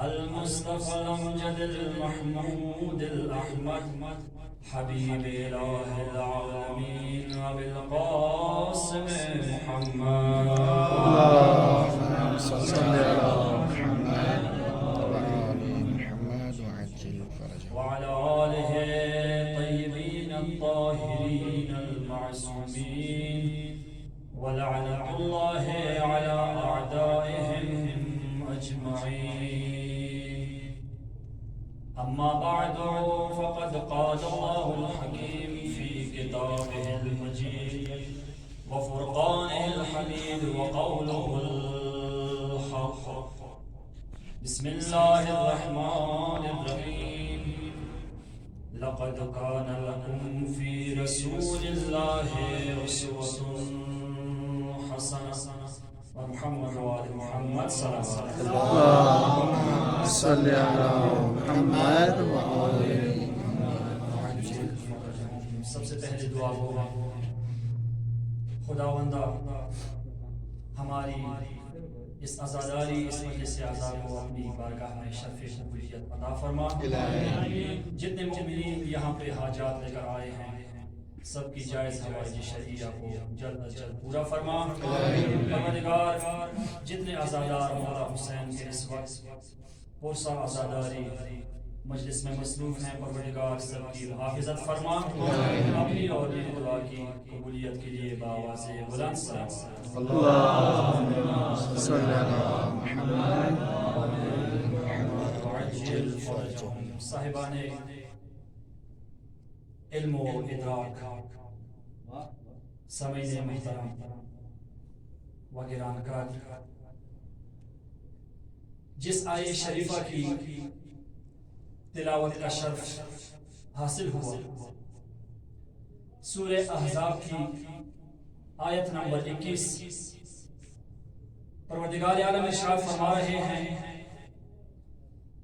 المصطفى الأمجد المحمود الأحمد حبيب إله العالمين أبي القاسم محمد اللهم صل على محمد وعلى آل محمد وعجل فرجه وعلى آله الطيبين الطاهرين المعصومين ولعنة الله على أعدائهم أجمعين. أما بعد فقد قال الله الحكيم في كتابه المجيد وفرقانه الحميد وقوله الحق. بسم الله الرحمن الرحيم. لقد كان لكم في رسول الله أسوة حسنة. محمد وآل محمد صلى الله عليه وسلم. اللهم صل على محمد وآل سب سے پہلے دعا ہوگا خداوندہ ہماری اس عزاداری اس مجلس اعزاء کو اپنی بارگاہ میں شرف قبولیت عطا فرما. جتنے مومنین یہاں پہ حاجات لے کر آئے ہیں سب کی جائز حوائج شرعیہ کو جلد از جلد پورا فرما. پروردگار جتنے عزادار مولا حسین کے اس وقت پرسا عزاداری مجلس میں مصروف ہیں پروردگار سب کی حافظت فرما. اپنی اور یہ دعا کی قبولیت کے لیے بآواز بلند صلوات. اللهم صل على محمد وعجل فرجهم. صاحبان علم و ادراک، سمعین محترم و گرانقدر، جس آیے شریفہ کی تلاوت کا شرف حاصل ہوا، سورہ احزاب کی آیت نمبر 21، پروردگار عالم ارشاد فرما رہے ہیں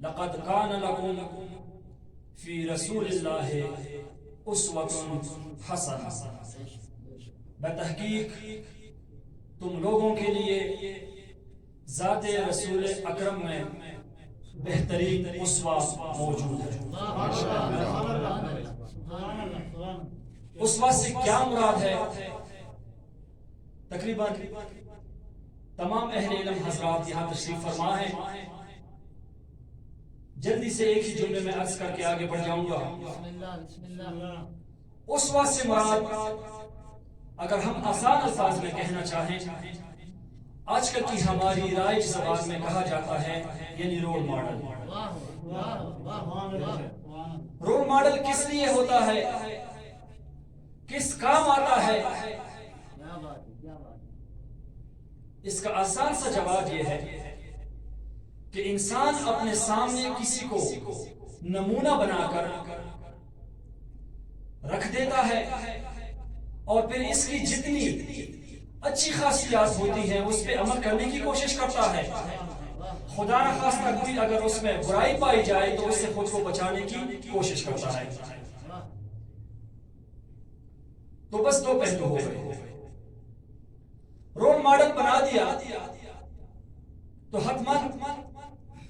لقد کان لکم فی رسول اللہ اسوۃ حسنہ. بتحقیق تم لوگوں کے لیے ذات رسول اکرم میں بہترین اسوہ موجود ہے. اسوہ سے کیا مراد ہے؟ تقریباً تمام اہل علم حضرات یہاں تشریف فرما ہے. جلدی سے ایک ہی جملے میں عرض کر کے آگے بڑھ جاؤں گا. اسوہ سے مراد اگر ہم آسان الفاظ میں کہنا چاہیں آج کل کی ہماری رائج زبان میں کہا جاتا ہے یعنی رول ماڈل. رول ماڈل کس لیے ہوتا ہے؟ کس کام آتا ہے؟ اس کا آسان سا جواب یہ ہے کہ انسان اپنے سامنے کسی کو نمونہ بنا کر رکھ دیتا ہے اور پھر اس کی جتنی اچھی خاصیات ہوتی ہیں اس پہ عمل کرنے کی کوشش کرتا ہے. خدا نخواستہ کوئی اگر اس میں برائی پائی جائے تو اس سے خود کو بچانے کی کوشش کرتا ہے. تو بس دو پہلو ہو گئے. رول ماڈل بنا دیا تو حتماً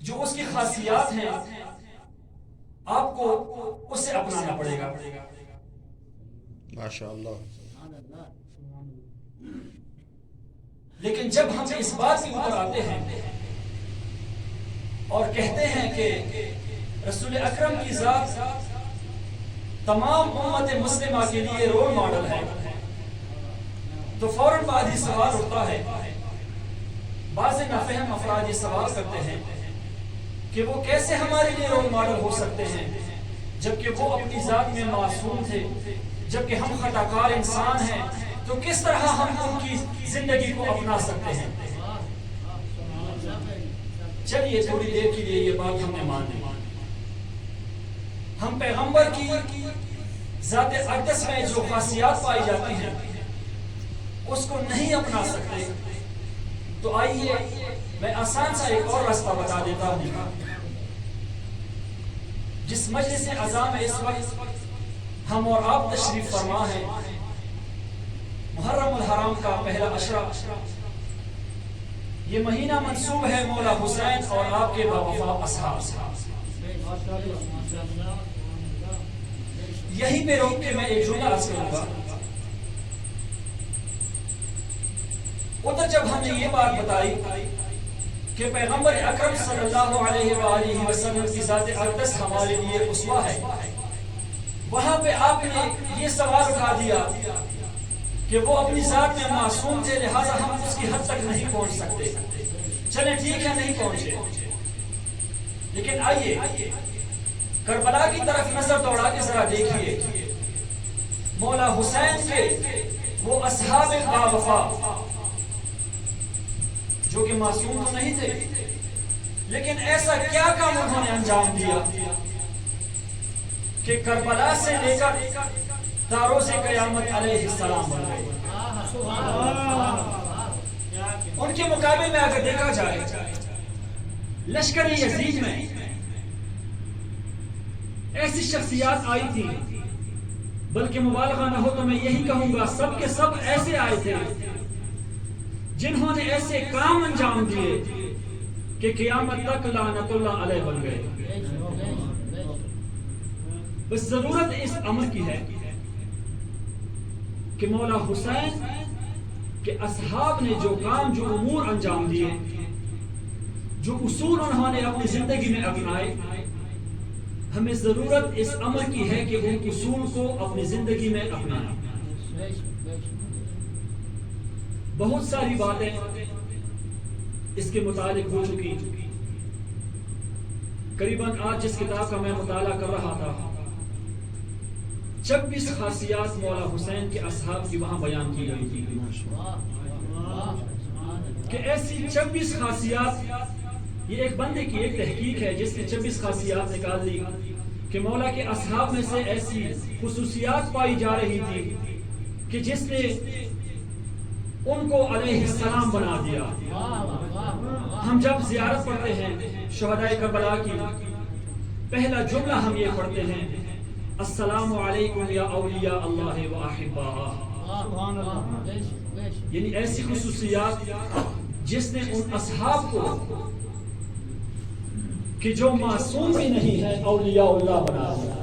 جو اس کی خاصیات ہیں آپ کو اسے اپنانا پڑے گا. ماشاءاللہ. لیکن جب ہم اس بات کے اوپر آتے ہیں اور کہتے ہیں کہ رسول اکرم کی ذات تمام امت مسلمہ کے لیے رول ماڈل ہے تو فوراً بعد ہی سوال اٹھتا ہے. بعض نافہم افراد یہ سوال کرتے ہیں کہ وہ کیسے ہمارے لیے رول ماڈل ہو سکتے ہیں جبکہ وہ اپنی ذات میں معصوم تھے، جبکہ ہم خطا کار انسان ہیں، تو کس طرح ہم ان کی زندگی کو اپنا سکتے ہیں؟ چلیے تھوڑی دیر کے لیے یہ بات ہم نے مان لی. ہم پیغمبر کی ذات اقدس میں جو خاصیات پائی جاتی ہیں اس کو نہیں اپنا سکتے تو آئیے میں آسان سا ایک اور راستہ بتا دیتا ہوں. جس مجلس اعزاء میں اس وقت ہم اور آپ تشریف فرما ہیں، محرم الحرام کا پہلا عشرہ یہ مہینہ منسوب ہے مولا حسین اور آپ کے باوفا اصحاب سے. یہیں پہ روک کے میں ایک جملہ عرض کروں گا. ادھر جب ہم نے یہ بات بتائی کہ پیغمبر اکرم صلی اللہ علیہ وآلہ وسلم کی ذات اقدس ہمارے لیے اسوہ ہے، وہاں پہ آپ نے یہ سوال اٹھا دیا کہ وہ اپنی ذات میں معصوم تھے، لہٰذا ہم اس کی حد تک نہیں پہنچ سکتے. چلیں ٹھیک ہے، نہیں پہنچے، لیکن آئیے کربلا کی طرف نظر دوڑا کے ذرا دیکھیے. مولا حسین کے وہ اصحاب باوفا جو کہ معصوم تو نہیں تھے، لیکن ایسا کیا کام انہوں نے انجام دیا کہ کربلا سے لے کر تاروز قیامت علیہ السلام بن گئے. ان کے مقابلے میں اگر دیکھا جائے لشکر یزید میں ایسی شخصیات آئی تھی، بلکہ مبالغہ نہ ہو تو میں یہی کہوں گا سب کے سب ایسے آئے تھے جنہوں نے ایسے کام انجام دیے کہ قیامت تک لعنت اللہ علیہ بن گئے. بس ضرورت اس امر کی ہے کہ مولا حسین کے اصحاب نے جو کام، جو امور انجام دیے، جو اصول انہوں نے اپنی زندگی میں اپنائے، ہمیں ضرورت اس امر کی ہے کہ ان اصول کو اپنی زندگی میں اپنائیں. بہت ساری باتیں اس کے متعلق ہو چکی. قریباً آج جس کتاب کا میں مطالعہ کر رہا تھا 26 خاصیات مولا حسین کے اصحاب کی وہاں بیان کی گئی تھی کہ ایسی 26 خاصیات، یہ ایک بندے کی ایک تحقیق ہے جس نے 26 خاصیات نکال لی کہ مولا کے اصحاب میں سے ایسی خصوصیات پائی جا رہی تھی کہ جس نے ان کو علیہ السلام بنا دیا. ہم جب زیارت پڑھتے ہیں شہدائے کربلا کی، پہلا جملہ ہم یہ پڑھتے ہیں السلام علیکم یا اولیاء اللہ و احباء. یعنی ایسی خصوصیات جس نے ان اصحاب کو کہ جو معصوم بھی نہیں ہے اولیاء اللہ بنا دیا.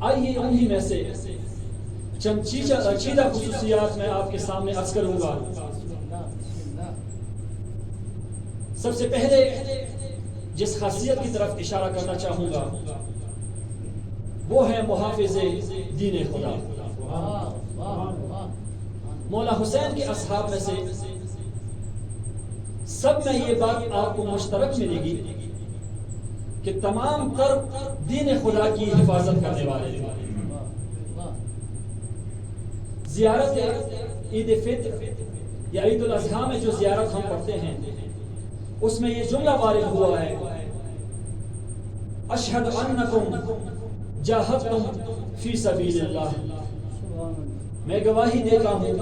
آئیے انہی میں سے چند چیدہ خصوصیات میں آپ کے سامنے عرض کروں گا. سب سے پہلے جس خاصیت کی طرف اشارہ کرنا چاہوں گا وہ ہے محافظ دین خدا. مولا حسین کے اصحاب میں سے سب میں یہ بات آپ کو مشترک ملے گی کہ تمام تر دین خدا کی حفاظت کرنے والے تھے. زیارت عید فطر یا عید الاضحیٰ میں جو زیارت ہم پڑھتے ہیں اس میں یہ جملہ وارد ہوا ہے اشہد انکم جاہدتم فی سبیل اللہ. میں گواہی دیتا ہوں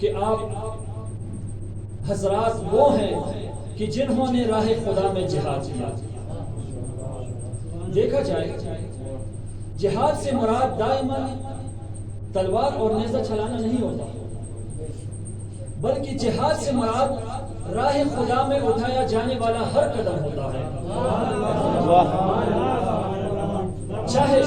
کہ آپ حضرات وہ ہیں کہ جنہوں نے راہ خدا میں جہاد کیا. دیکھا جائے جہاد سے مراد دائما تلوار اور نیزہ چلانا نہیں ہوتا، بلکہ جہاد سے مراد راہ خدا میں اٹھایا جانے والا ہر قدم ہوتا ہے. چاہے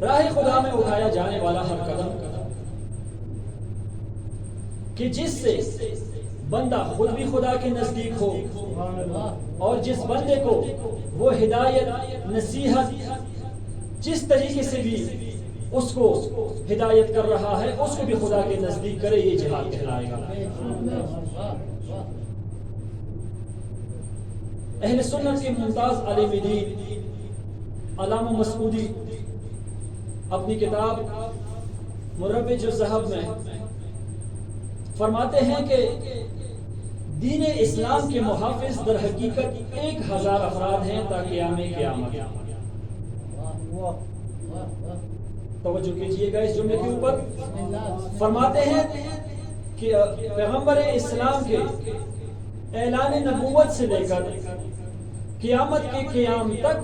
راہ خدا میں اٹھایا جانے والا ہر قدم کہ جس سے بندہ خود بھی خدا کے نزدیک ہو اور جس بندے کو وہ ہدایت نصیحت جس طریقے سے بھی اس کو ہدایت کر رہا ہے اس کو بھی خدا کے نزدیک کرے، یہ جہاد کہلائے گا. اہل سنت کے ممتاز عالم دین علامہ مسعودی اپنی کتاب مربج الذہب میں فرماتے ہیں کہ دین اسلام کے محافظ در حقیقت 1000 افراد ہیں تا قیام قیامت. توجہ کیجئے گا اس جملے کے اوپر. فرماتے ہیں کہ پیغمبر اسلام کے اعلان نبوت سے لے کر قیامت کے قیام تک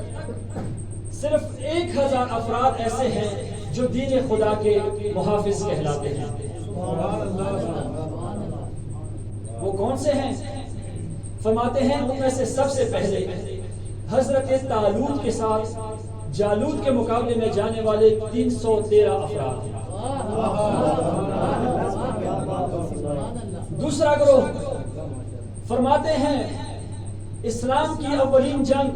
صرف 1000 افراد ایسے ہیں جو دین خدا کے محافظ کہلاتے ہیں۔ وہ کون سے ہیں؟ فرماتے ہیں ان میں سے سب سے پہلے حضرت طالوت کے ساتھ جالوت کے مقابلے میں جانے والے 313 افراد ہیں۔ دوسرا گروہ فرماتے ہیں اسلام کی اولین جنگ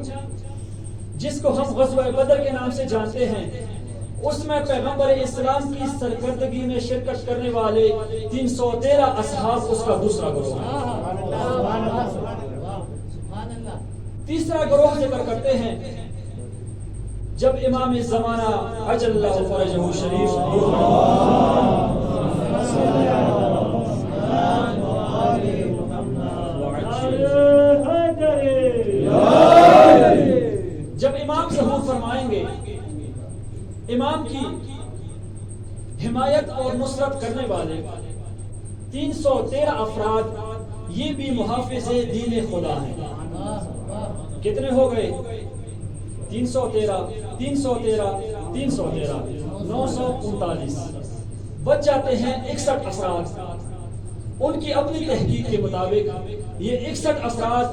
جس کو ہم غزوہ بدر کے نام سے جانتے ہیں، اس میں پیغمبر اسلام کی سرکردگی میں شرکت کرنے والے 313 اصحاب اس کا دوسرا گروہ ہے۔ تیسرا گروہ ذکر کرتے ہیں جب امام زمانہ عجل اللہ فرجہ شریف جب امام ظہور فرمائیں گے، امام کی حمایت اور نصرت کرنے والے 313 افراد یہ بھی محافظ دین خدا ہیں۔ کتنے ہو گئے؟ 313 939 بچ جاتے ہیں 61 افراد۔ ان کی اپنی تحقیق کے مطابق یہ 61 افراد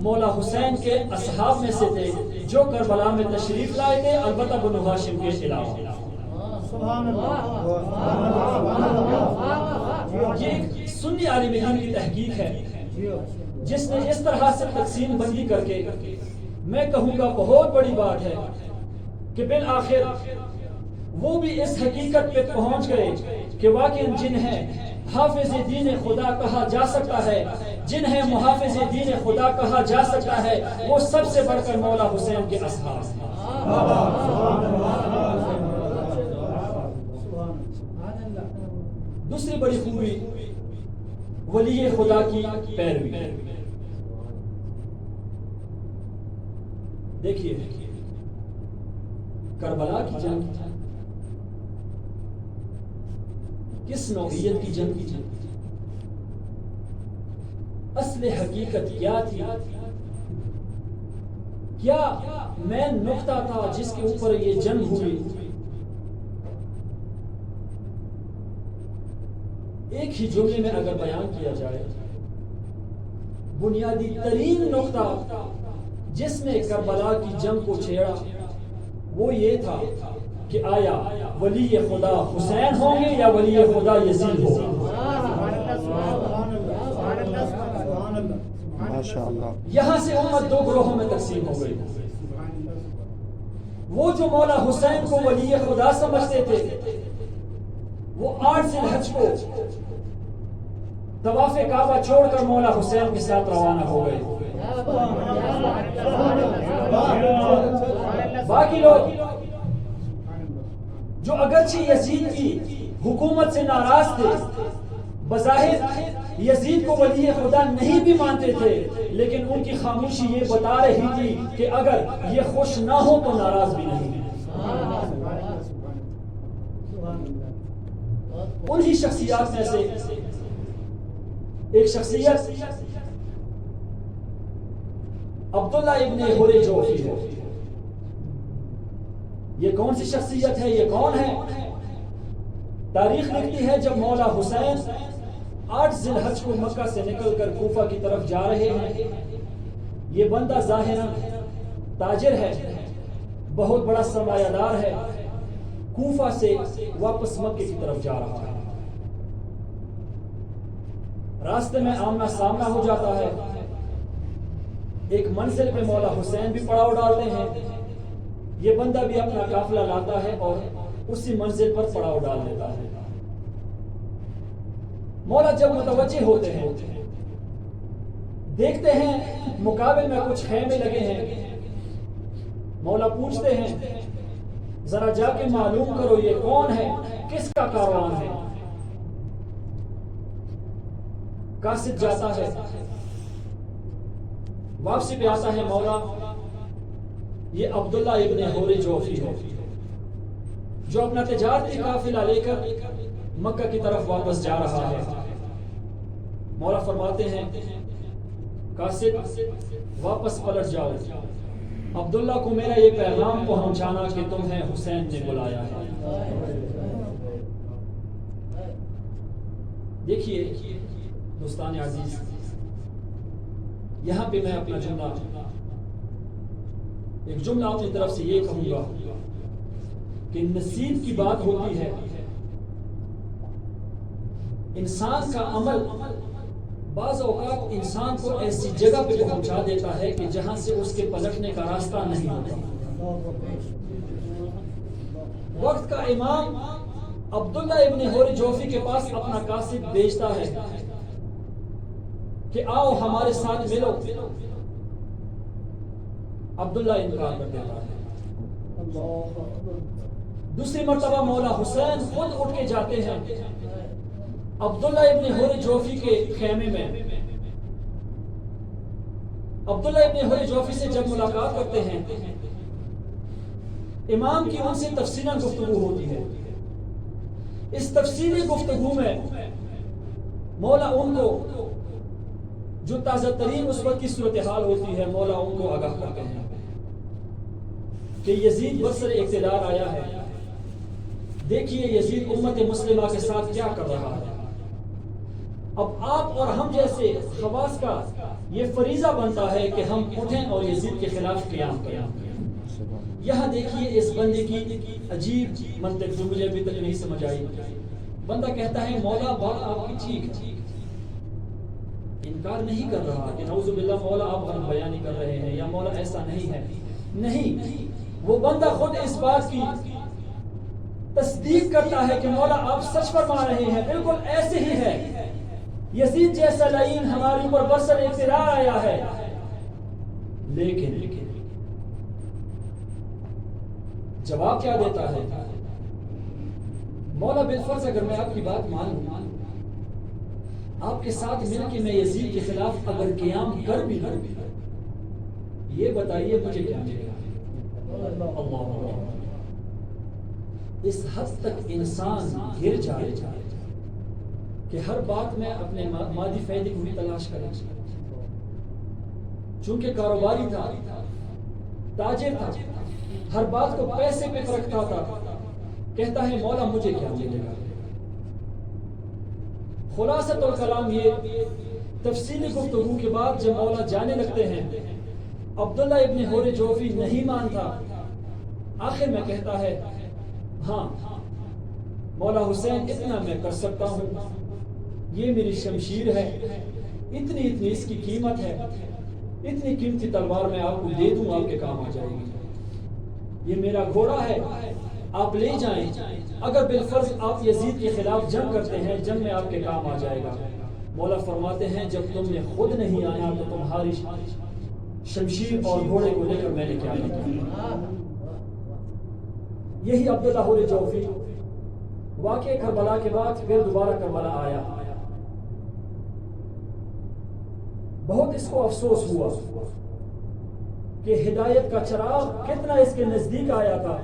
مولا حسین کے اصحاب میں سے تھے جو کربلا میں تشریف لائے تھے، البتہ بنو ہاشم کے علاوہ۔ یہ ایک سنی عالم دین کی تحقیق ہے جس نے اس طرح سے تقسیم بندی کر کے، میں کہوں گا بہت بڑی بات ہے کہ بالآخر وہ بھی اس حقیقت پہ پہنچ گئے کہ واقعاً جنہیں حافظ دین خدا کہا جا سکتا ہے، جنہیں محافظ دین خدا کہا جا سکتا ہے، وہ سب سے بڑھ کر مولا حسین کے اصحاب ہیں۔ دوسری بڑی خوبی ولی خدا کی پیروی۔ دیکھیے کربلا کی جنگ کس نوعیت کی جنگ کی؟ اصل حقیقت کیا تھی؟ کیا مین نقطہ تھا جس کے اوپر یہ جنگ ہوئی؟ ایک ہی جملے میں اگر بیان کیا جائے، بنیادی ترین نقطہ جس نے کربلا کی جنگ کو چھیڑا وہ یہ تھا کہ آیا ولی خدا حسین ہوں گے یا ولی خدا یزید ہوگا؟ یہاں سے امت دو گروہوں میں تقسیم ہو گئی۔ وہ جو مولا حسین کو ولی خدا سمجھتے تھے وہ 8 ذی الحج کو طواف کعبہ چھوڑ کر مولا حسین کے ساتھ روانہ ہو گئے۔ باقی لوگ جو اگرچہ یزید کی حکومت سے ناراض تھے، بظاہر یزید کو ولی خدا نہیں بھی مانتے تھے، لیکن ان کی خاموشی یہ بتا رہی تھی کہ اگر یہ خوش نہ ہو تو ناراض بھی نہیں۔ انہی شخصیات میں سے ایک شخصیت عبداللہ ابن حر جوفی ہے۔ یہ کون سی شخصیت ہے؟ یہ کون ہے؟ تاریخ لکھتی ہے جب مولا حسین 8 ذی الحج کو مکہ سے نکل کر کوفہ کی طرف جا رہے ہیں، یہ بندہ ظاہراً تاجر ہے، بہت بڑا سرمایہ دار ہے، کوفہ سے واپس مکے کی طرف جا رہا ہے۔ راستے میں آمنا سامنا ہو جاتا ہے، ایک منزل پہ مولا حسین بھی پڑاؤ ڈالتے ہیں، یہ بندہ بھی اپنا قافلہ لاتا ہے اور اسی منزل پر پڑاؤ ڈال دیتا ہے۔ مولا جب متوجہ ہوتے ہیں، دیکھتے ہیں مقابل میں کچھ خیمے لگے ہیں، مولا پوچھتے ہیں ذرا جا کے معلوم کرو یہ کون ہے، کس کا کاروان ہے؟ قاصد جاتا ہے، واپسی پہ آتا ہے، مولا یہ عبداللہ ابن حر جوفی ہے جو اپنا تجارتی قافلہ لے کر مکہ کی طرف واپس جا رہا ہے۔ مولا فرماتے ہیں قاصد واپس پلٹ جاؤ، عبداللہ کو میرا یہ پیغام پہنچانا کہ تمہیں حسین نے بلایا ہے۔ دیکھیے دوستان عزیز، یہاں پہ میں اپنا ایک جملہ اپنی طرف سے یہ کہوں گا کہ نصیب کی بات ہوتی ہے، انسان کا عمل بعض اوقات انسان کو ایسی جگہ پہ پہنچا دیتا ہے کہ جہاں سے اس کے پلٹنے کا راستہ نہیں ہوتا۔ وقت کا امام عبداللہ ابن حور جوفی کے پاس اپنا قاصد بھیجتا ہے کہ آؤ ہمارے ساتھ ملو، عبداللہ انکار کر دیتا ہے۔ دوسری مرتبہ مولا حسین خود اٹھ کے جاتے ہیں عبداللہ ابن حور جوفی کے خیمے میں۔ عبداللہ ابن حور جوفی سے جب ملاقات کرتے ہیں، امام کی ان سے تفصیلاً گفتگو ہوتی ہے۔ اس تفصیلی گفتگو میں مولا ان کو جو تازہ ترین اس وقت کی صورتحال ہوتی ہے، مولا ان کو آگاہ کرتے ہیں کہ یزید برسر اقتدار آیا ہے، دیکھیے یزید امت مسلمہ کے ساتھ کیا کر رہا ہے۔ اب آپ اور ہم جیسے خواص کا یہ فریضہ بنتا ہے کہ ہم اٹھیں اور یزید کے خلاف قیام کریں۔ یہاں دیکھیے اس بندے کی عجیب منطق جو مجھے ابھی تک نہیں سمجھ آئی۔ بندہ کہتا ہے مولا بات آپ کی ٹھیک ہے، انکار نہیں کر رہا کہ نعوذ باللہ مولا آپ غلط بیانی کر رہے ہیں یا مولا ایسا نہیں ہے، نہیں، وہ بندہ خود اس بات کی تصدیق کرتا ہے کہ مولا آپ سچ فرما رہے ہیں، بالکل ایسے ہی ہے، یزید جیسا لعین ہمارے اوپر برسر اقتدار آیا ہے۔ لیکن جواب کیا دیتا ہے؟ مولا بالفرض اگر میں آپ کی بات مانوں، آپ کے ساتھ مل کے میں یزید کے خلاف اگر قیام کر بھی لوں، یہ بتائیے مجھے کیا ملے گا؟ اللہ، اس حد تک انسان گر جائے کہ ہر بات میں اپنے مادی فائدے کو بھی تلاش کرے۔ چونکہ کاروباری تھا، تاجر تھا، ہر بات کو پیسے پہ رکھتا تھا، کہتا ہے مولا مجھے کیا ملے گا؟ خلاصۃ الکلام یہ تفصیلی گفتگو کے بعد جب مولا جانے لگتے ہیں، عبداللہ ابن حور جوفی نہیں مانتا، آخر میں کہتا ہے ہاں مولا حسین اتنا میں کر سکتا ہوں، یہ میری شمشیر ہے، اتنی اس کی قیمت ہے، اتنی قیمتی تلوار میں آپ کو دے دوں، آپ کے کام آ جائے گی، یہ میرا گھوڑا ہے، آپ لے جائیں، اگر بالفرض آپ یزید کے خلاف جنگ کرتے ہیں، جنگ میں آپ کے کام آ جائے گا۔ مولا فرماتے ہیں جب تم نے خود نہیں آیا تو تمہاری شمشیر اور گھوڑے کو لے کر میں نے کیا کیا؟ یہی عبداللہ حور جوفی واقع کربلا کے بعد پھر دوبارہ کربلا آیا، بہت اس کو افسوس ہوا کہ ہدایت کا چراغ کتنا اس کے نزدیک آیا تھا،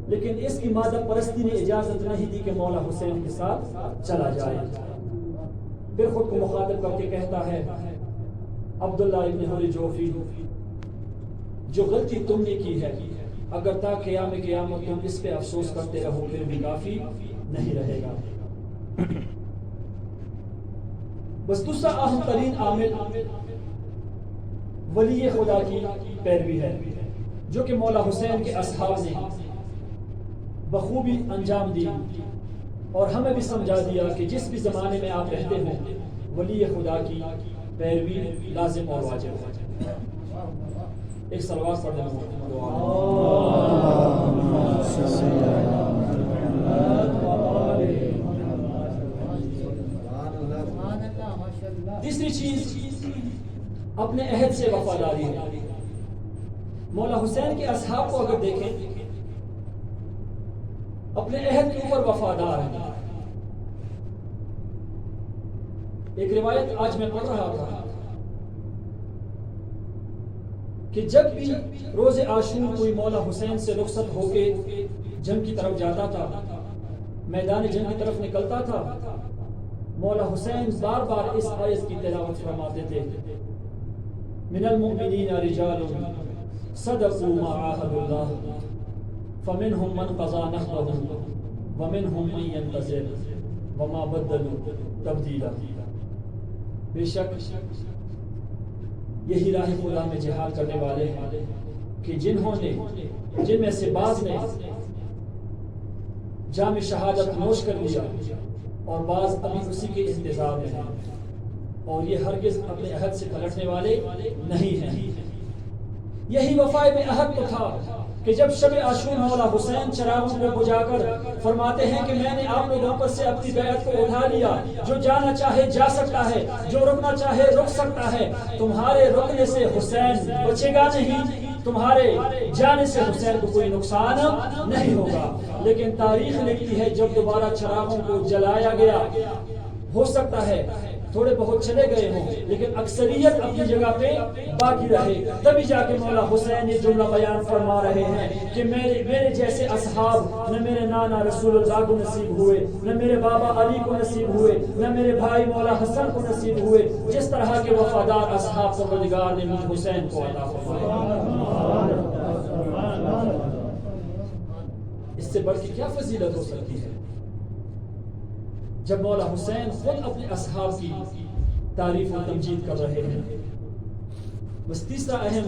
لیکن اس کی مادہ پرستی نے اجازت نہیں دی کہ مولا حسین کے ساتھ چلا جائے۔ پھر خود کو مخاطب کر کے کہتا ہے عبداللہ ابن حور جوفی، جو غلطی تم نے کی ہے اگر تا قیام قیامت تم اس پہ افسوس کرتے رہو پھر بھی کافی نہیں رہے گا۔ بس دوسرا اہم ترین عامل ولی خدا کی پیروی ہے، جو کہ مولا حسین کے اصحاب نے بخوبی انجام دی اور ہمیں بھی سمجھا دیا کہ جس بھی زمانے میں آپ رہتے ہوں ولی خدا کی پیروی لازم اور واجب ہے۔ ایک صلوات پڑھ دیں۔ تیسری چیز اپنے عہد سے وفاداری ہے۔ مولا حسین کے اصحاب کو اگر دیکھیں اپنے عہد کے اوپر وفادار ہیں۔ ایک روایت آج میں پڑھ رہا تھا کہ جب بھی روز عاشور کوئی مولا حسین سے رخصت ہو کے جنگ کی طرف جاتا تھا، میدان جنگ کی طرف نکلتا تھا، مولا حسین بار بار اس آیت کی تلاوت فرماتے تھے، من المؤمنین رجال صدقوا ما عاهدوا اللہ فمنهم من قضى نحبه ومنهم من ينتظر وما بدلوا تبدیلا۔ بے شک یہی راہ خدا میں جہاد کرنے والے ہیں کہ جن میں سے بعض نے جام شہادت نوش کر لیا اور بعض ابھی اسی کے انتظار میں ہیں، اور یہ ہرگز اپنے عہد سے پلٹنے والے نہیں ہیں۔ یہی وفائے میں عہد تو تھا کہ جب شب عاشور مولا حسین چراغوں کو بجھا کر فرماتے ہیں کہ میں نے آپ لوگوں پر سے اپنی بیعت کو اٹھا لیا، جو جانا چاہے جا سکتا ہے، جو رکنا چاہے رک سکتا ہے، تمہارے رکنے سے حسین بچے گا نہیں، تمہارے جانے سے حسین کو کوئی نقصان نہیں ہوگا۔ لیکن تاریخ لکھتی ہے جب دوبارہ چراغوں کو جلایا گیا، ہو سکتا ہے تھوڑے بہت چلے گئے ہوں لیکن اکثریت اپنی جگہ پہ باقی رہے، تبھی جا کے مولا حسین یہ جملہ بیان فرما رہے ہیں کہ میرے جیسے اصحاب نہ میرے نانا رسول اللہ کو نصیب ہوئے، نہ میرے بابا علی کو نصیب ہوئے، نہ میرے بھائی مولا حسن کو نصیب ہوئے، جس طرح کے وفادار اصحاب پروردگار نے مجھ حسین کو عطا فرمایا۔ اس سے بڑھ کے کیا فضیلت ہو سکتی ہے جب مولا حسین خود اپنے اصحاب کی تعریف و تمجید کر رہے ہیں۔ بس تیسرا اہم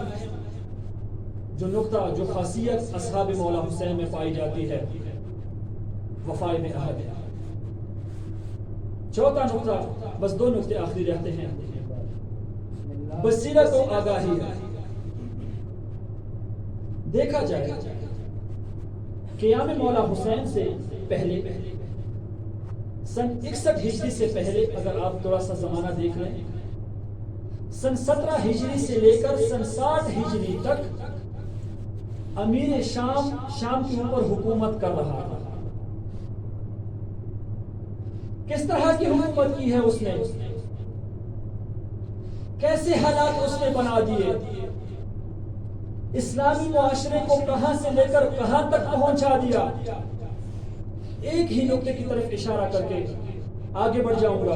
جو نقطہ، جو خاصیت اصحاب مولا حسین میں پائی جاتی ہے، وفائے میں عہد ہے۔ چوتھا نقطہ، بس دو نقطے آخری رہتے ہیں، بصیرت و آگاہی ہے۔ دیکھا جائے قیام مولا حسین سے پہلے سن 61 ہجری سے پہلے اگر آپ تھوڑا سا زمانہ دیکھ لیں، سن 17 ہجری سے لے کر سن 60 ہجری تک امیر شام کے اوپر حکومت کر رہا تھا۔ کس طرح کی حکومت کی ہے اس نے، کیسے حالات اس نے بنا دیے، اسلامی معاشرے کو کہاں سے لے کر کہاں تک پہنچا دیا۔ ایک ہی نقطے کی طرف اشارہ کر کے آگے بڑھ جاؤں گا۔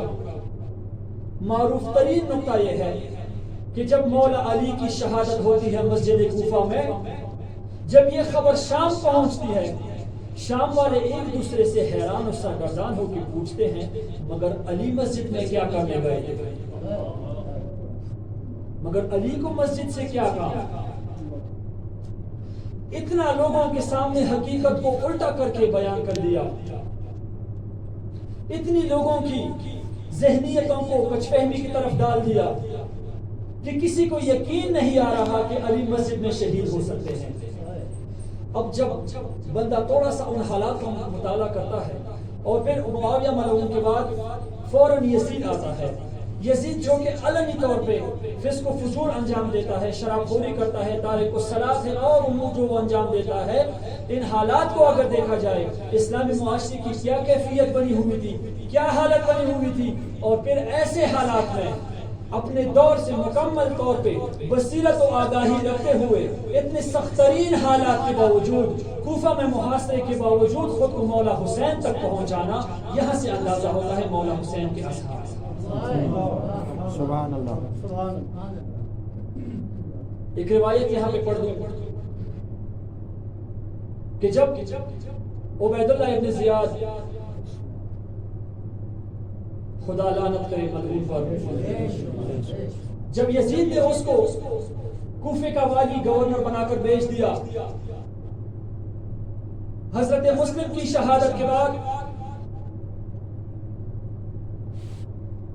معروف ترین نقطہ یہ ہے کہ جب مولا علی کی شہادت ہوتی ہے مسجد کوفہ میں، جب یہ خبر شام پہنچتی ہے، شام والے ایک دوسرے سے حیران اور سرگردان ہو کے پوچھتے ہیں مگر علی مسجد میں کیا کرنے گئے تھے، مگر علی کو مسجد سے کیا کام۔ اتنا لوگوں کے سامنے حقیقت کو الٹا کر کے بیان کر دیا، اتنی لوگوں کی ذہنیتوں کو کچھ فہمی کی طرف ڈال دیا کہ کسی کو یقین نہیں آ رہا کہ علی مسجد میں شہید ہو سکتے ہیں۔ اب جب بندہ تھوڑا سا ان حالات کا مطالعہ کرتا ہے اور پھر معاویہ ملعون کے بعد فوراً یزید آتا ہے، یزید جو کہ علنی طور پہ فسق و فجور انجام دیتا ہے، شراب خوری کرتا ہے، تارک الصلاۃ ہے اور امور جو وہ انجام دیتا ہے، ان حالات کو اگر دیکھا جائے اسلامی معاشرے کی کیا کیفیت بنی ہوئی تھی، کیا حالت بنی ہوئی تھی، اور پھر ایسے حالات میں اپنے دور سے مکمل طور پہ بصیرت و آگاہی رکھتے ہوئے اتنے سخت ترین حالات کے باوجود، کوفہ میں محاصرے کے باوجود خود کو مولا حسین تک پہنچانا، یہاں سے اندازہ ہوتا ہے مولا حسین کے اصحاب۔ سبحان اللہ۔ ایک روایت یہاں پہ پڑھ دوں کہ جب عبید اللہ ابن زیاد، خدا لعنت کرے ملعون پر، جب یزید نے اس کو کوفے کا والی گورنر بنا کر بھیج دیا، حضرت مسلم کی شہادت کے بعد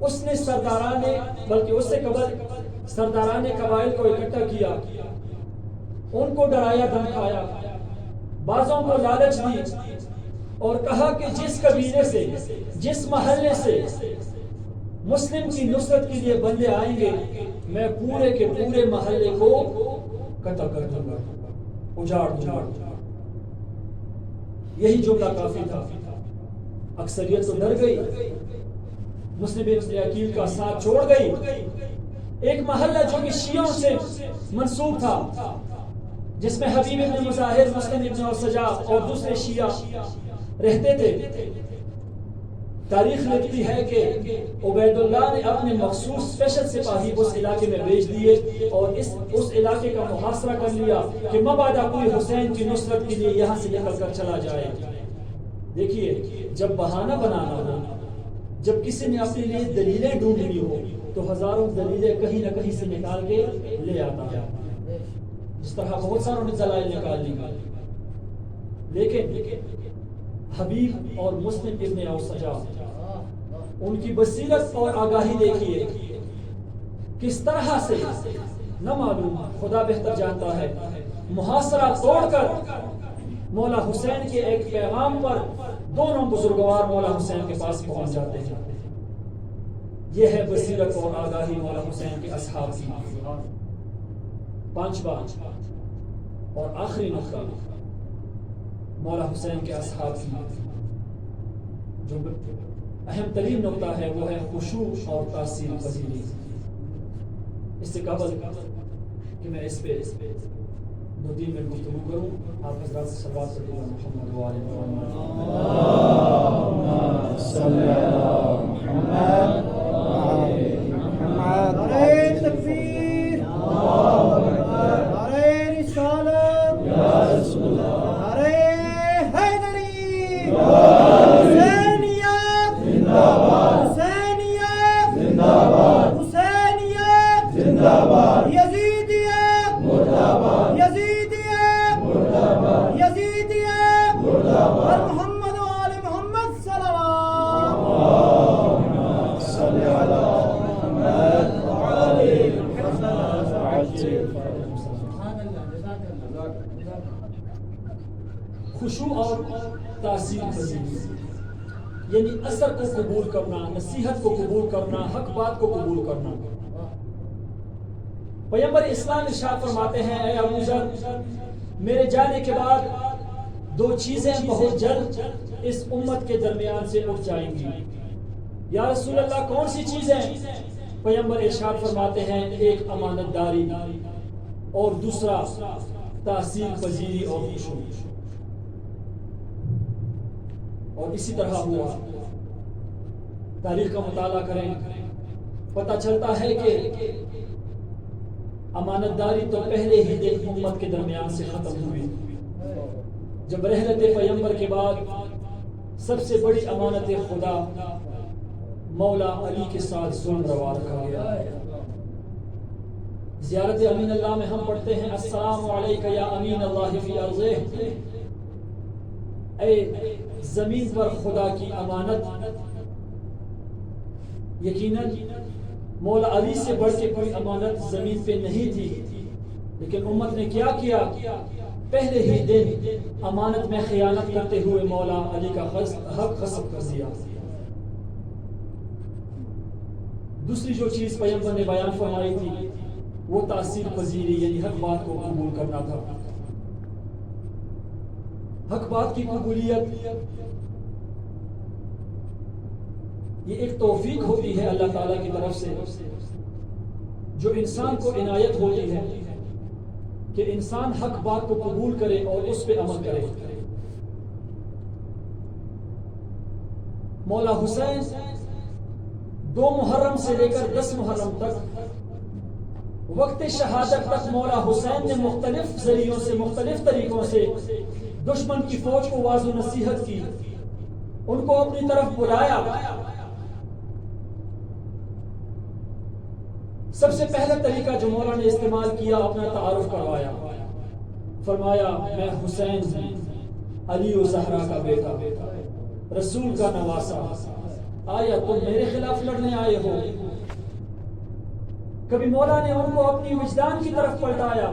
اس نے سرداران، بلکہ اس سے قبل سرداران قبائل کو اکٹھا کیا، ان کو ڈرایا دھمکایا، بعضوں کو لالچ دی اور کہا کہ جس قبیلے سے، جس محلے سے مسلم کی نصرت کے لیے بندے آئیں گے، میں پورے کے پورے محلے کو قتل کر دوں گا، اجاڑ دوں گا۔ یہی جملہ کافی تھا، اکثریت تو ڈر گئی، مسلم ابن عقیل کا ساتھ چھوڑ گئی۔ ایک محلہ جو کہ شیعوں سے منسوب تھا، جس میں حبیب ابن مظاہر، مسلم ابن اور سجا اور دوسرے شیعہ رہتے تھے، تاریخ لکھتی ہے کہ عبید اللہ نے اپنے مخصوص اسپیشل سپاہی اس علاقے میں بھیج دیے اور اس علاقے کا محاصرہ کر لیا کہ مبادا کوئی حسین کی نصرت کے لیے یہاں سے نکل کر چلا جائے. دیکھیے جب بہانہ بنانا ہو، جب کسی نے اپنے لیے دلیلیں ڈھونڈنی ہو تو ہزاروں دلیلیں کہیں نہ کہیں سے نکال کے لے آتا ہے. جس طرح بہت ساروں نے دلائل نکال لی، لیکن حبیب اور مسلم ابن اوسجا ان کی بصیرت اور آگاہی دیکھیے کس طرح سے، نہ معلوم، خدا بہتر جانتا ہے، محاصرہ توڑ کر مولا حسین کے ایک پیغام پر دونوں بزرگوار مولا حسین کے پاس پہنچ جاتے ہیں. یہ ہے بصیرت اور آگاہی مولا حسین کے اصحاب کی. پانچواں اور آخری نقطہ مولا حسین کے اصحاب کی جو اہم ترین نقطہ ہے وہ ہے خشوع اور تاثیر پذیری. اس سے قبل کہ میں اس پہ 2-3 منٹ گفتگو کروں، آپ حضرات سے صلوات پڑھیے گا محمد و آل محمد. اللهم صل على محمد وعلى محمد. نعرہ تکبیر، نعرہ رسالت، یا رسول اللہ، نعرہ حیدری، حسینیت زندہ باد، حسینیت زندہ باد، حسینیت زندہ باد، یزیدیت مردہ باد، یزیدیت مردہ باد، یزیدیت مردہ باد. محمد و آل محمد صلوات. اللهم صل على محمد وعلى محمد وعجل. خشوع اور تاثیر پذیری یعنی اثر کو قبول کرنا، نصیحت کو قبول کرنا، حق بات کو قبول کرنا. پیغمبر اسلام ارشاد فرماتے ہیں، اے ابو ذر، میرے جانے کے بعد 2 چیزیں بہت جلد اس امت کے درمیان سے اٹھ جائیں گی. یا رسول اللہ کون سی چیزیں؟ پیغمبر ارشاد فرماتے ہیں، ایک امانت داری اور دوسرا تاثیر پذیری اور خشوع. اور اسی طرح ہوا. تاریخ کا مطالعہ کریں، پتہ چلتا ہے کہ امانت داری تو پہلے ہی دن امت کے درمیان سے ختم ہوئی. جب رحلت پیغمبر کے بعد سب سے بڑی امانت خدا مولا علی کے ساتھ ظلم روا رکھا گیا. زیارت امین اللہ میں ہم پڑھتے ہیں، السلام علیک یا امین اللہ فی ارضہ، اے زمین پر خدا کی امانت. یقیناً مولا علی سے بڑھ کے کوئی امانت زمین پہ نہیں تھی، لیکن امت نے کیا کیا؟ پہلے ہی دن امانت میں خیانت کرتے ہوئے مولا علی کا حق غصب کر دیا. دوسری جو چیز پیغمبر نے بیان فرمائی تھی وہ تاثیر پذیری یعنی حق بات کو قبول کرنا تھا. حق بات کی قبولیت یہ ایک توفیق ہوتی ہے اللہ تعالیٰ کی طرف سے جو انسان کو عنایت ہوتی ہے کہ انسان حق بات کو قبول کرے اور اس پہ عمل کرے. مولا حسین 2 محرم سے لے کر 10 محرم تک وقت شہادت تک مولا حسین نے مختلف ذریعوں سے، مختلف طریقوں سے دشمن کی فوج کو واضح و نصیحت کی، ان کو اپنی طرف بلایا. سب سے پہلا طریقہ جو مولا نے استعمال کیا، اپنا تعارف کروایا. فرمایا، میں حسین ہوں، علی و زہرا کا بیٹا، رسول کا نواسا. آیا تم میرے خلاف لڑنے آئے ہو؟ کبھی مولا نے ان کو اپنی وجدان کی طرف پلٹایا،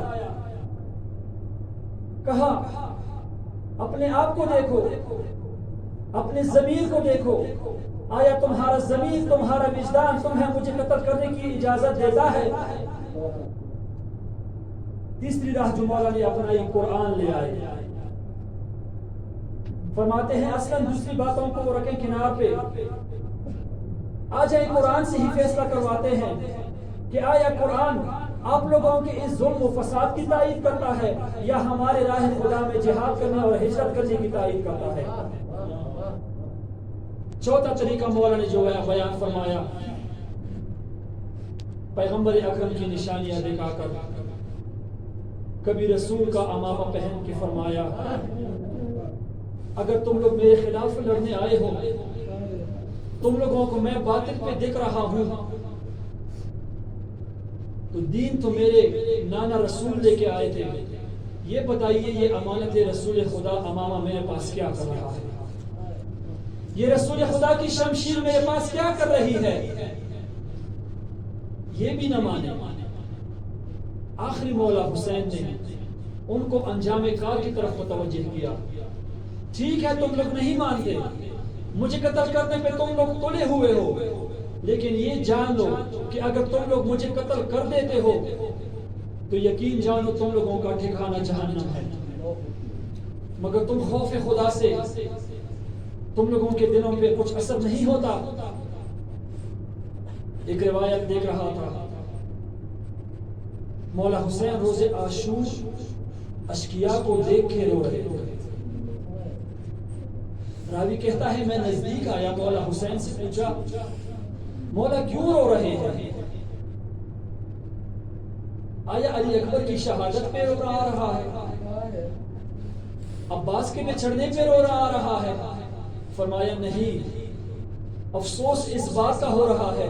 کہا اپنے آپ کو دیکھو، اپنے ضمیر کو دیکھو. آیا تمہارا ضمیر، تمہارا وجدان تمہیں مجھے قتل کرنے کی اجازت دیتا ہے؟ تیسری راہ جو مولا نے اپنائی، قرآن لے آئے. فرماتے ہیں اصلاً دوسری باتوں کو رکھیں کنار پہ، آ جائیں قرآن سے ہی فیصلہ کرواتے ہیں کہ آیا قرآن آپ لوگوں کے اس ظلم و فساد کی تائید کرتا ہے یا ہمارے راہ خدا میں جہاد کرنے اور ہجرت کرنے کی تائید کرتا ہے؟ چوتھا طریقہ مولا نے جو بیان فرمایا، پیغمبر اکرم کی نشانیاں دکھا کر، کبھی رسول کا امامہ پہن کے فرمایا اگر تم لوگ میرے خلاف لڑنے آئے ہو، تم لوگوں کو میں باطل پہ دکھ رہا ہوں، تو دین تو میرے نانا رسول لے کے آئے تھے، یہ بتائیے یہ امانت رسول خدا امامہ میرے پاس کیا کر رہا ہے؟ یہ رسول خدا کی شمشیر میرے پاس کیا کر رہی ہے؟ یہ بھی نہ مانے۔ آخری مولا حسین نے ان کو انجام کار کی طرف متوجہ کیا۔ ٹھیک ہے تم لوگ نہیں مانتے، مجھے قتل کرنے پہ تم لوگ تلے ہوئے ہو، لیکن یہ جان لو کہ اگر تم لوگ مجھے قتل کر دیتے ہو تو یقین جانو تم لوگوں کا ٹھکانہ جہنم ہے، مگر تم خوف خدا سے تم لوگوں کے دلوں پہ کچھ اثر نہیں ہوتا۔ ایک روایت دیکھ رہا تھا، مولا حسین روز عاشور اشقیاء کو دیکھ کے رو رہے تھے۔ راوی کہتا ہے میں نزدیک آیا، مولا حسین سے پوچھا مولا کیوں رو رہے ہیں؟ آیا علی اکبر کی شہادت پہ رو رہا ہے؟ عباس کے بچھڑنے پہ رو رہا ہے؟ فرمایا نہیں، افسوس اس بات کا ہو رہا ہے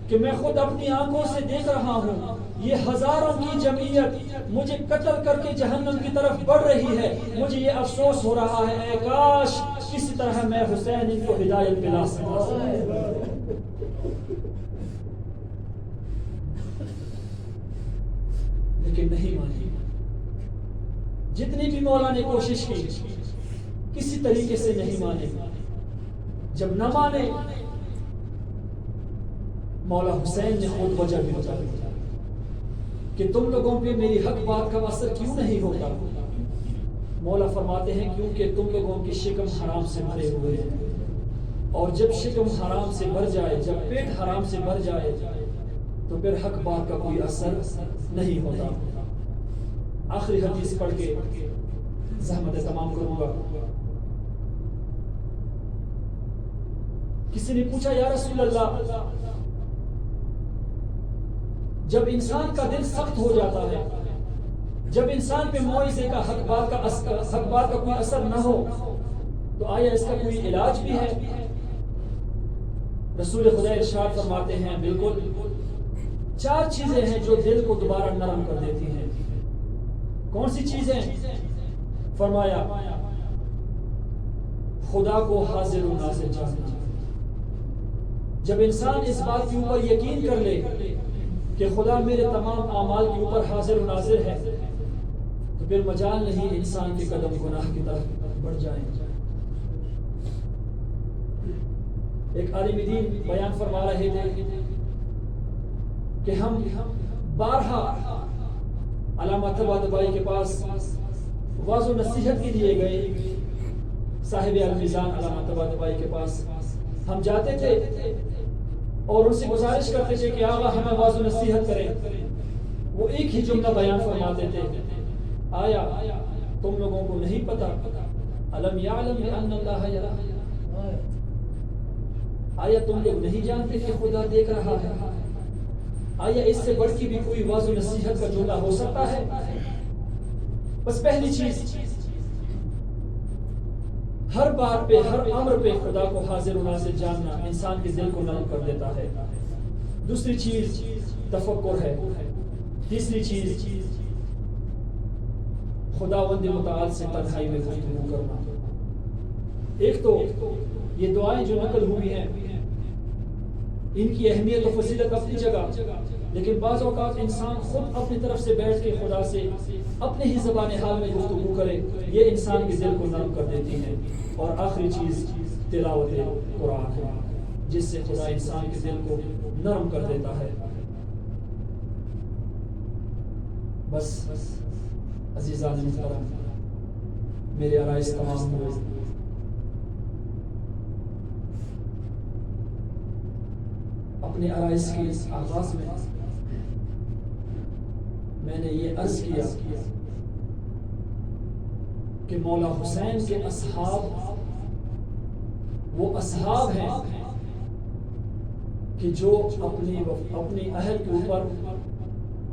کہ میں خود اپنی آنکھوں سے دیکھ رہا ہوں یہ ہزاروں کی جمعیت مجھے قتل کر کے جہنم کی طرف بڑھ رہی ہے، مجھے یہ افسوس ہو رہا ہے اے کاش کسی طرح میں حسین ان کو ہدایت پلا سکتا۔ لیکن نہیں مانی، جتنی بھی مولا نے کوشش کی کسی طریقے سے نہیں مانے۔ جب نہ مانے مولا حسین نے خود وجہ بھی بتا دی کہ تم لوگوں پہ میری حق بات کا اثر کیوں نہیں ہوتا؟ مولا فرماتے ہیں کیونکہ تم لوگوں کی شکم حرام سے بھرے ہوئے ہیں، اور جب شکم حرام سے بھر جائے، جب پیٹ حرام سے بھر جائے تو پھر حق بات کا کوئی اثر نہیں ہوتا۔ آخری حدیث پڑھ کے زحمت تمام کروں گا۔ کسی نے پوچھا یا رسول اللہ، جب انسان کا دل سخت ہو جاتا ہے، جب انسان پہ موعظے کا حق بات کا کوئی اثر نہ ہو تو آیا اس کا کوئی علاج بھی ہے؟ رسول خدا ارشاد فرماتے ہیں بالکل، 4 چیزیں ہیں جو دل کو دوبارہ نرم کر دیتی ہیں۔ کون سی چیزیں؟ فرمایا خدا کو حاضر و ناظر جاننا۔ جب انسان اس بات کے اوپر یقین کر لے کہ خدا میرے تمام اعمال کے اوپر حاضر و ناظر ہے تو پھر مجال نہیں انسان کے قدم گناہ کی طرف بڑھ جائیں۔ ایک عالم دین بیان فرما رہے تھے کہ ہم بارہا علامہ طباطبائی کے پاس واعظ و نصیحت کے لیے گئے، صاحب المیزان علامہ طباطبائی کے پاس ہم جاتے تھے اور ان سے گزارش کرتے تھے کہ آقا ہمیں واعظ و نصیحت کریں۔ وہ ایک ہی جملہ بیان فرماتے تھے، آیا تم لوگوں کو نہیں پتا الم یعلم بان اللہ یرا؟ آیا تم لوگ نہیں جانتے کہ خدا دیکھ رہا ہے؟ آیا اس سے بڑھ کی بھی کوئی واعظ و نصیحت کا جملہ ہو سکتا ہے؟ بس پہلی چیز، ہر بات پہ ہر امر پہ خدا کو حاضر و ناظر جاننا انسان کے دل کو نرم کر دیتا ہے۔ دوسری چیز تفکر ہے۔ تیسری چیز خداوند متعال سے تنہائی میں گفتگو کرنا۔ ایک تو یہ دعائیں جو نقل ہوئی ہیں ان کی اہمیت و فضیلت اپنی جگہ، لیکن بعض اوقات انسان خود اپنی طرف سے بیٹھ کے خدا سے اپنے ہی زبان حال میں گفتگو کرے، یہ انسان کے دل کو نرم کر دیتی ہے۔ اور آخری چیز تلاوت قرآن ہے، جس سے خدا انسان کے دل کو نرم کر دیتا ہے۔ بس عزیزان محترم، میرے عرائض تمام ہوئے۔ اپنے عرائض کے اس آغاز میں نے یہ عرض کیا کہ مولا حسین کے اصحاب وہ اصحاب ہیں کہ جو اپنی عہد کے اوپر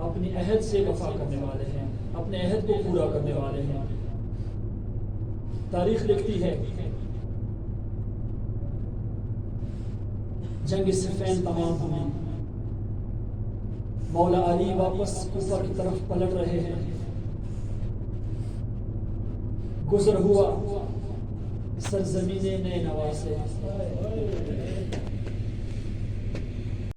اپنی عہد سے وفا کرنے والے ہیں، اپنے عہد کو پورا کرنے والے ہیں۔ تاریخ لکھتی ہے جنگ صفین تمام ہوئی، مولا علی واپس کوفہ کی طرف پلٹ رہے ہیں، گزر ہوا سرزمین نینوا سے،